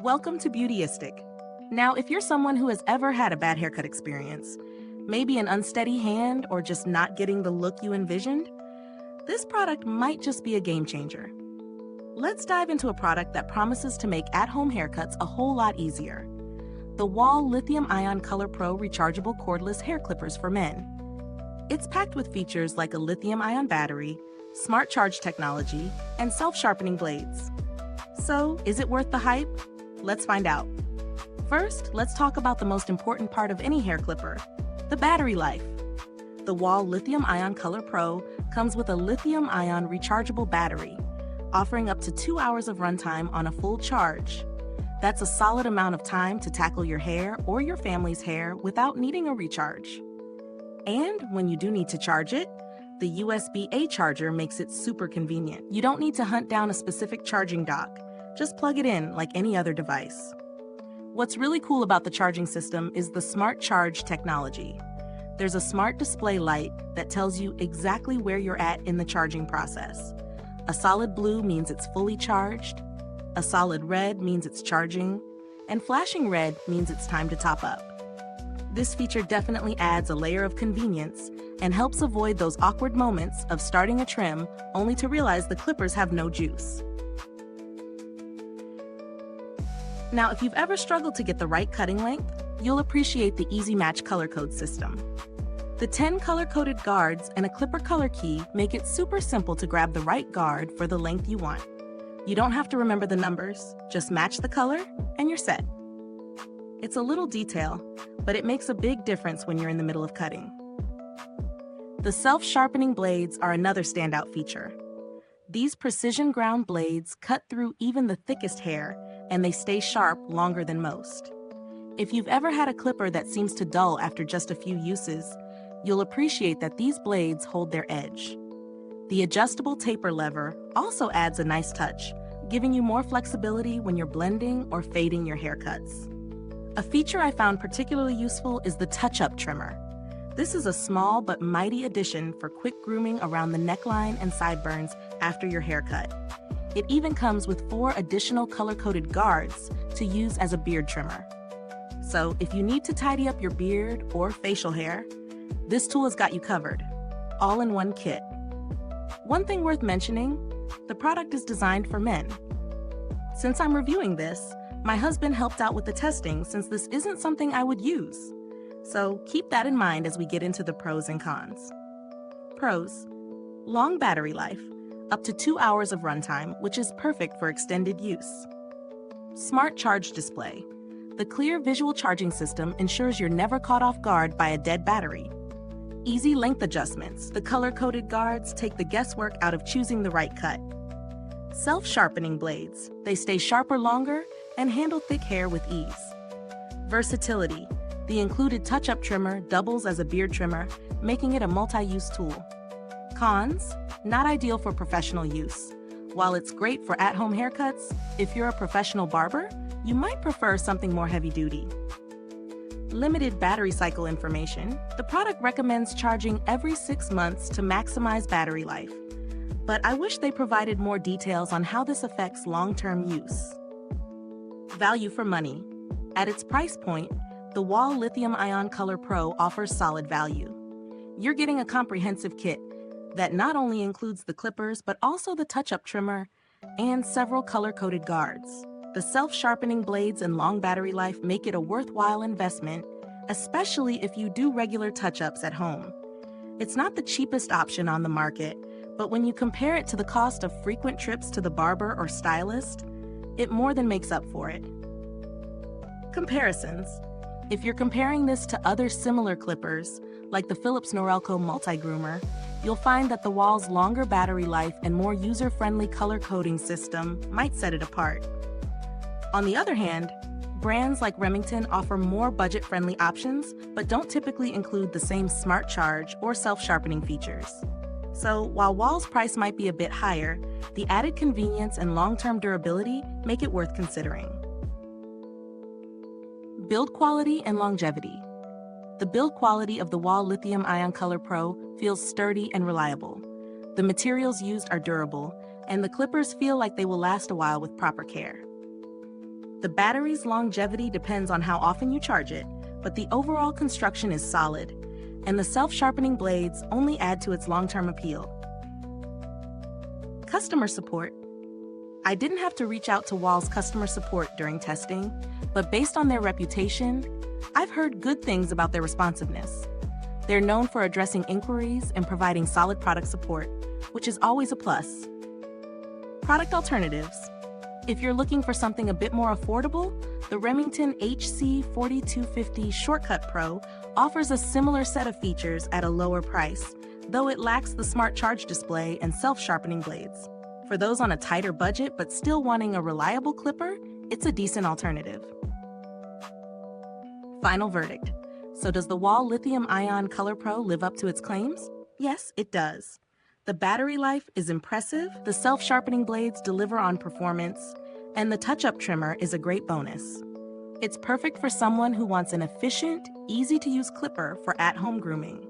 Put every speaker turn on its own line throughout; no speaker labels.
Welcome to Beautyistic. Now, if you're someone who has ever had a bad haircut experience, maybe an unsteady hand or just not getting the look you envisioned, this product might just be a game changer. Let's dive into a product that promises to make at-home haircuts a whole lot easier. The Wahl Lithium Color Pro Rechargeable Cordless Hair Clippers for Men. It's packed with features like a lithium-ion battery, smart charge technology, and self-sharpening blades. So, is it worth the hype? Let's find out. First, let's talk about the most important part of any hair clipper, the battery life. The Wahl Lithium Color Pro comes with a lithium-ion rechargeable battery, offering up to 2 hours of runtime on a full charge. That's a solid amount of time to tackle your hair or your family's hair without needing a recharge. And when you do need to charge it, the USB-A charger makes it super convenient. You don't need to hunt down a specific charging dock. Just plug it in like any other device. What's really cool about the charging system is the smart charge technology. There's a smart display light that tells you exactly where you're at in the charging process. A solid blue means it's fully charged, a solid red means it's charging, and flashing red means it's time to top up. This feature definitely adds a layer of convenience and helps avoid those awkward moments of starting a trim only to realize the clippers have no juice. Now, if you've ever struggled to get the right cutting length, you'll appreciate the Easy Match color code system. The 10 color-coded guards and a clipper color key make it super simple to grab the right guard for the length you want. You don't have to remember the numbers, just match the color and you're set. It's a little detail, but it makes a big difference when you're in the middle of cutting. The self-sharpening blades are another standout feature. These precision ground blades cut through even the thickest hair, and they stay sharp longer than most. If you've ever had a clipper that seems to dull after just a few uses, you'll appreciate that these blades hold their edge. The adjustable taper lever also adds a nice touch, giving you more flexibility when you're blending or fading your haircuts. A feature I found particularly useful is the touch-up trimmer. This is a small but mighty addition for quick grooming around the neckline and sideburns after your haircut. It even comes with 4 additional color-coded guards to use as a beard trimmer. So if you need to tidy up your beard or facial hair, this tool has got you covered, all in one kit. One thing worth mentioning, the product is designed for men. Since I'm reviewing this, my husband helped out with the testing since this isn't something I would use. So keep that in mind as we get into the pros and cons. Pros: long battery life, up to 2 hours of runtime, which is perfect for extended use. Smart charge display. The clear visual charging system ensures you're never caught off guard by a dead battery. Easy length adjustments. The color-coded guards take the guesswork out of choosing the right cut. Self-sharpening blades. They stay sharper longer and handle thick hair with ease. Versatility. The included touch-up trimmer doubles as a beard trimmer, making it a multi-use tool. Cons: not ideal for professional use. While it's great for at-home haircuts, if you're a professional barber, you might prefer something more heavy-duty. Limited battery cycle information. The product recommends charging every 6 months to maximize battery life. But I wish they provided more details on how this affects long-term use. Value for money. At its price point, the Wahl Lithium Color Pro offers solid value. You're getting a comprehensive kit that not only includes the clippers but also the touch-up trimmer and several color-coded guards. The self-sharpening blades and long battery life make it a worthwhile investment, especially if you do regular touch-ups at home. It's not the cheapest option on the market, but when you compare it to the cost of frequent trips to the barber or stylist, it more than makes up for it. Comparisons. If you're comparing this to other similar clippers, like the Philips Norelco Multi-Groomer, you'll find that the Wahl's longer battery life and more user-friendly color coding system might set it apart. On the other hand, brands like Remington offer more budget-friendly options, but don't typically include the same smart charge or self-sharpening features. So while Wahl's price might be a bit higher, the added convenience and long-term durability make it worth considering. Build quality and longevity. The build quality of the Wahl Lithium Color Pro feels sturdy and reliable. The materials used are durable, and the clippers feel like they will last a while with proper care. The battery's longevity depends on how often you charge it, but the overall construction is solid, and the self-sharpening blades only add to its long-term appeal. Customer support. I didn't have to reach out to Wahl's customer support during testing, but based on their reputation, I've heard good things about their responsiveness. They're known for addressing inquiries and providing solid product support, which is always a plus. Product alternatives. If you're looking for something a bit more affordable, the Remington HC4250 Shortcut Pro offers a similar set of features at a lower price, though it lacks the smart charge display and self-sharpening blades. For those on a tighter budget but still wanting a reliable clipper, it's a decent alternative. Final verdict. So does the Wahl Lithium-Ion Color Pro live up to its claims? Yes, it does. The battery life is impressive, the self-sharpening blades deliver on performance, and the touch-up trimmer is a great bonus. It's perfect for someone who wants an efficient, easy-to-use clipper for at-home grooming.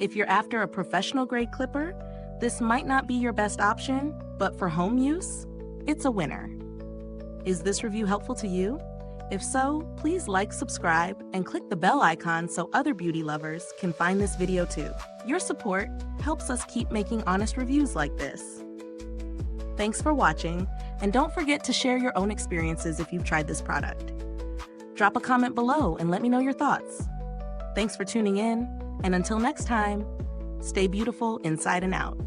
If you're after a professional-grade clipper, this might not be your best option, but for home use, it's a winner. Is this review helpful to you? If so, please like, subscribe, and click the bell icon so other beauty lovers can find this video too. Your support helps us keep making honest reviews like this. Thanks for watching, and don't forget to share your own experiences if you've tried this product. Drop a comment below and let me know your thoughts. Thanks for tuning in, and until next time, stay beautiful inside and out.